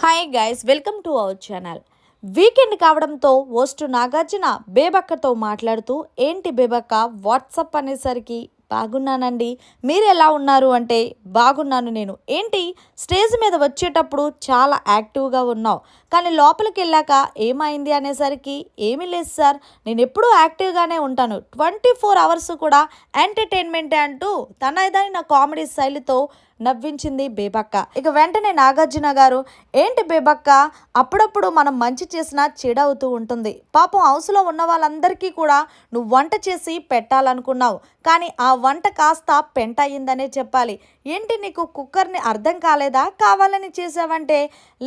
Hi guys, welcome to our channel. Weekend కావడంతో host Nagarjuna బేబక్కతో మాట్లాడుతూ, ఏంటి బేబక్క వాట్సప్ అనేసరికి బాగున్నానండి, మీరు ఎలా ఉన్నారు అంటే బాగున్నాను నేను. ఏంటి స్టేజ్ మీద వచ్చేటప్పుడు చాలా యాక్టివ్గా ఉన్నావు, కానీ లోపలికి వెళ్ళాక ఏమైంది అనేసరికి ఏమీ లేదు సార్, నేను ఎప్పుడూ యాక్టివ్గానే ఉంటాను, 24 hours కూడా ఎంటర్టైన్మెంటే అంటూ తన ఏదైనా కామెడీ శైలితో నవ్వించింది బేబక్క. ఇక వెంటనే నాగార్జున గారు, ఏంటి బేబక్క అప్పుడప్పుడు మనం మంచి చేసినా చెడవుతూ ఉంటుంది, పాపం హౌస్లో ఉన్న వాళ్ళందరికీ కూడా నువ్వు వంట చేసి పెట్టాలనుకున్నావు, కానీ ఆ వంట కాస్త పెంట అయ్యిందనే చెప్పాలి. ఏంటి నీకు కుక్కర్ని అర్థం కాలేదా, కావాలని చేసావంటే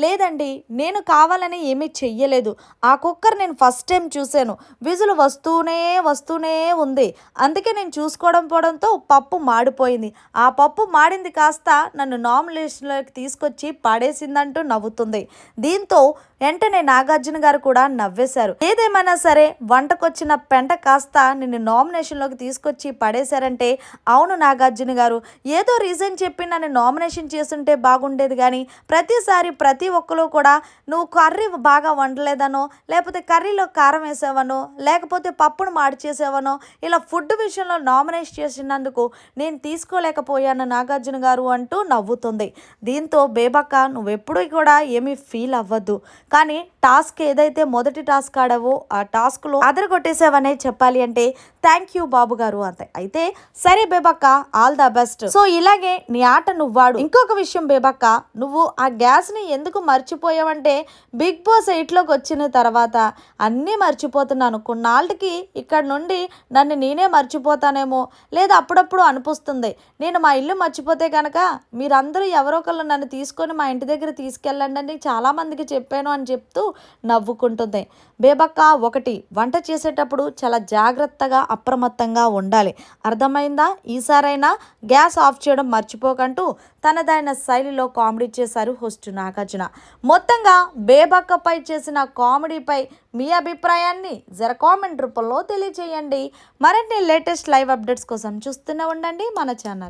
లేదండి, నేను కావాలని ఏమీ చెయ్యలేదు, ఆ కుక్కర్ నేను ఫస్ట్ టైం చూశాను, విజులు వస్తూనే ఉంది, అందుకే నేను చూసుకోవడం పోవడంతో పప్పు మాడిపోయింది, ఆ పప్పు మాడింది కాస్త నన్ను నామినేషన్లోకి తీసుకొచ్చి పడేసిందంటూ నవ్వుతుంది. దీంతో వెంటనే నాగార్జున గారు కూడా నవ్వేశారు. ఏదేమైనా సరే వంటకొచ్చిన పెంట కాస్త నిన్ను నామినేషన్లోకి తీసుకొచ్చి పడేశారంటే, అవును నాగార్జున గారు, ఏదో రీజన్ చెప్పి నన్ను నామినేషన్ చేస్తుంటే బాగుండేది, కానీ ప్రతిసారి ప్రతి ఒక్కరు కూడా నువ్వు కర్రీ బాగా వండలేదనో, లేకపోతే కర్రీలో కారం వేసావనో, లేకపోతే పప్పును మాడి చేసావనో, ఇలా ఫుడ్ విషయంలో నామినేషన్ చేసినందుకు నేను తీసుకోలేకపోయాను నాగార్జున గారు అంటూ నవ్వుతుంది. దీంతో బేబక్క, నువ్వెప్పుడు కూడా ఏమీ ఫీల్ అవ్వద్దు, కానీ టాస్క్ ఏదైతే మొదటి టాస్క్ ఆడావో ఆ టాస్క్లో అదరగొట్టేసావనే చెప్పాలి అంటే థ్యాంక్ యూ బాబు గారు అంతే. అయితే సరే బేబక్క, ఆల్ ద బెస్ట్. సో ఇలాగే నీ ఆట నువ్వు వాడు. ఇంకొక విషయం బేబక్క, నువ్వు ఆ గ్యాస్ని ఎందుకు మర్చిపోయావంటే, బిగ్ బాస్ 8లోకి వచ్చిన తర్వాత అన్నీ మర్చిపోతున్నాను, కొన్నాళ్ళకి ఇక్కడ నుండి నన్ను నేనే మర్చిపోతానేమో, లేదా అప్పుడప్పుడు అనిపిస్తుంది, నేను మా ఇల్లు మర్చిపోతే కనుక మీరందరూ ఎవరో ఒకళ్ళు నన్ను తీసుకొని మా ఇంటి దగ్గర తీసుకెళ్ళండి అని చాలామందికి చెప్పాను అని చెప్తూ నవ్వుకుంటుంది. బేబక్క, ఒకటి, వంట చేసేటప్పుడు చాలా జాగ్రత్తగా అప్రమత్తంగా ఉండాలి, అర్థమైందా? ఈసారైనా గ్యాస్ ఆఫ్ చేయడం మర్చిపోకంటూ తనదైన శైలిలో కామెడీ చేశారు హోస్ట్ నాగార్జున. మొత్తంగా బేబక్కపై చేసిన కామెడీపై మీ అభిప్రాయాన్ని కామెంట్ రూపంలో తెలియజేయండి. మరిన్ని లేటెస్ట్ లైవ్ అప్డేట్స్ కోసం చూస్తూనే ఉండండి మన ఛానల్.